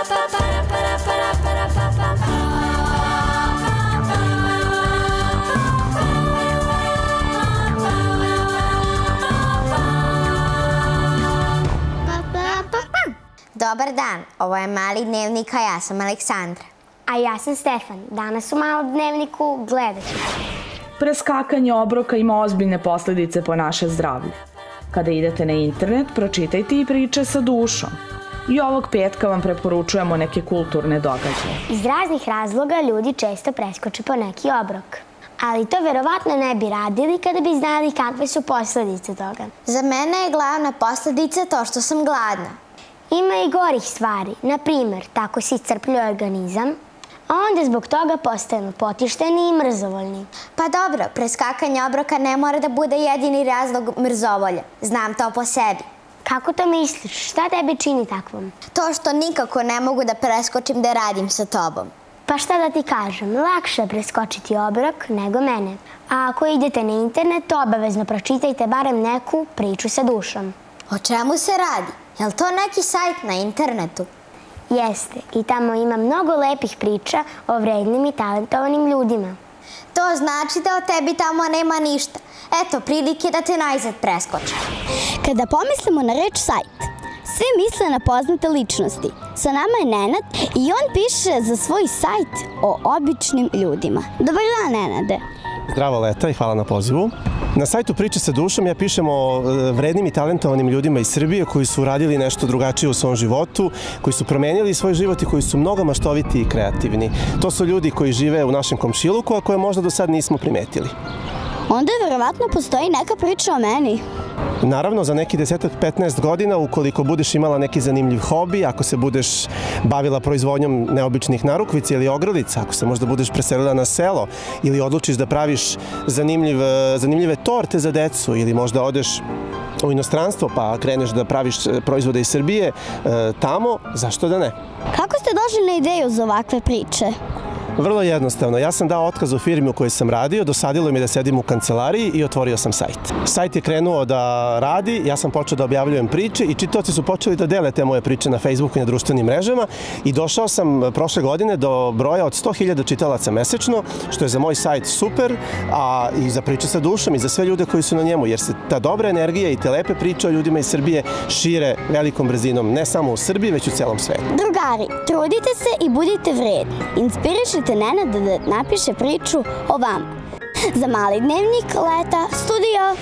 Dobar dan, ovo je Mali dnevnik, a ja sam Aleksandra. A ja sam Stefan. Danas u Malom dnevniku gledat ćemo. Preskakanje obroka ima ozbiljne posledice po naše zdravlje. Kada idete na internet, pročitajte i priče sa dušom. I ovog petka vam preporučujemo neke kulturne događaje. Iz raznih razloga ljudi često preskoče po neki obrok. Ali to verovatno ne bi radili kada bi znali kakve su posledice toga. Za mene je glavna posledica to što sam gladna. Ima i gorih stvari. Na primer, tako se iscrpljuje organizam, a onda zbog toga postajemo potišteni i mrzovoljni. Pa dobro, preskakanje obroka ne mora da bude jedini razlog mrzovolja. Znam to po sebi. Kako to misliš? Šta tebi čini takvom? To što nikako ne mogu da preskočim da radim sa tobom. Pa šta da ti kažem, lakše je preskočiti obrok nego mene. A ako idete na internet, obavezno pročitajte barem neku priču sa dušom. O čemu se radi? Je li to neki sajt na internetu? Jeste, i tamo ima mnogo lepih priča o vrednim i talentovanim ljudima. To znači da o tebi tamo nema ništa. Eto, prilike da te najzad preskočim. Kada pomislimo na reč sajt, svi misle na poznate ličnosti. Sa nama je Nenad i on piše za svoj sajt o običnim ljudima. Dobar dan, Nenade. Zdravo Leta i hvala na pozivu. Na sajtu Priče sa dušom ja pišem o vrednim i talentovanim ljudima iz Srbije koji su uradili nešto drugačije u svom životu, koji su promenili svoj život i koji su mnogo maštoviti i kreativni. To su ljudi koji žive u našem komšiluku, a koje možda do sad nismo primetili. Onda verovatno postoji neka priča o meni. Naravno, za neki 10-15 godina, ukoliko budeš imala neki zanimljiv hobi, ako se budeš bavila proizvodnjom neobičnih narukvica ili ogrlica, ako se možda budeš preselila na selo ili odlučiš da praviš zanimljive torte za decu ili možda odeš u inostranstvo pa kreneš da praviš proizvode iz Srbije, tamo, zašto da ne? Kako ste došli na ideju za ovakve priče? Vrlo jednostavno. Ja sam dao otkaz u firmi u kojoj sam radio, dosadilo mi da sedim u kancelariji i otvorio sam sajt. Sajt je krenuo da radi, ja sam počeo da objavljujem priče i čitaoci su počeli da dele te moje priče na Facebooku i na društvenim mrežama i došao sam prošle godine do broja od 100.000 čitalaca mesečno, što je za moj sajt super, a i za Priče sa dušom i za sve ljude koji su na njemu, jer se ta dobra energija i te lepe priče o ljudima iz Srbije šire velikom brzinom, ne samo u Srbiji, već u celom svetu. Drugari, trudite se i budite vredni. Inspirišite Nenada da napiše priču o vama. Za Mali dnevnik, Leta, studio.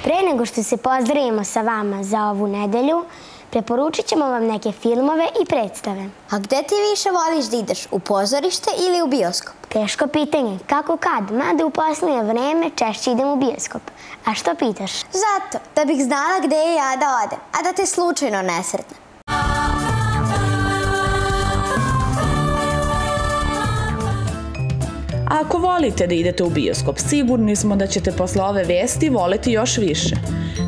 Pre nego što se pozdravimo sa vama za ovu nedelju, preporučit ćemo vam neke filmove i predstave. A gde ti više voliš da ideš? U pozorište ili u bioskop? Teško pitanje. Kako kad? Mada u posljednje vreme češće idem u bioskop. A što pitaš? Zato, da bih znala gde je ja da odem, a da te slučajno ne sretnem. A ako volite da idete u bioskop, sigurni smo da ćete posle ove vesti voleti još više.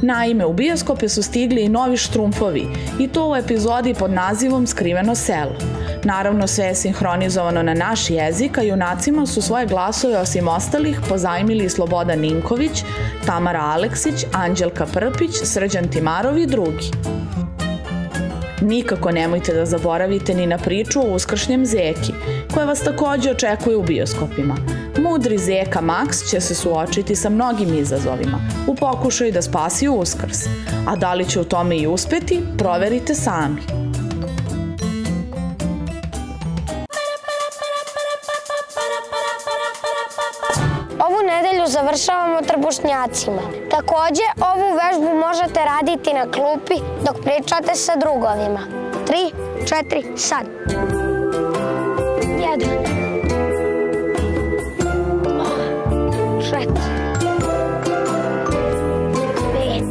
Naime, u bioskope su stigli i novi Štrumfovi, i to u epizodi pod nazivom Skriveno selo. Naravno, sve je sinhronizovano na naš jezik, a junacima su svoje glasove osim ostalih pozajmili Slobodan Ninković, Tamara Aleksić, Anđelka Prpić, Srđan Timarov i drugi. Nikako nemojte da zaboravite ni na priču o uskršnjem zeki, koja vas takođe očekuje u bioskopima. Mudri zeka Max će se suočiti sa mnogim izazovima u pokušaju da spasi Uskrs. A da li će u tome i uspeti, proverite sami. Ovu nedelju završavamo trbušnjacima. Takođe, ovu vežbu možete raditi na klupi dok pričate sa drugovima. 3, 4, sad. 1, 4, 5.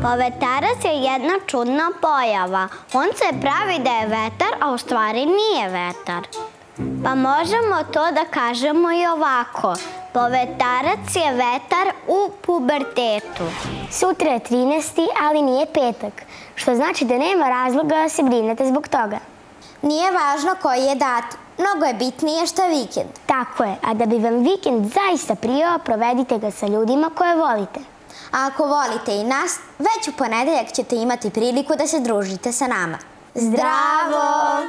Povetarac je jedna čudna pojava. On se pravi da je vetar, a u stvari nije vetar. Pa možemo to da kažemo i ovako. Povetarac je vetar u pubertetu. Sutra je 13. ali nije petak, što znači da nema razloga da se brinete zbog toga. Nije važno koji je datum. Mnogo je bitnije što je vikend. Tako je, a da bi vam vikend zaista prijao, provedite ga sa ljudima koje volite. A ako volite i nas, već u ponedeljak ćete imati priliku da se družite sa nama. Zdravo!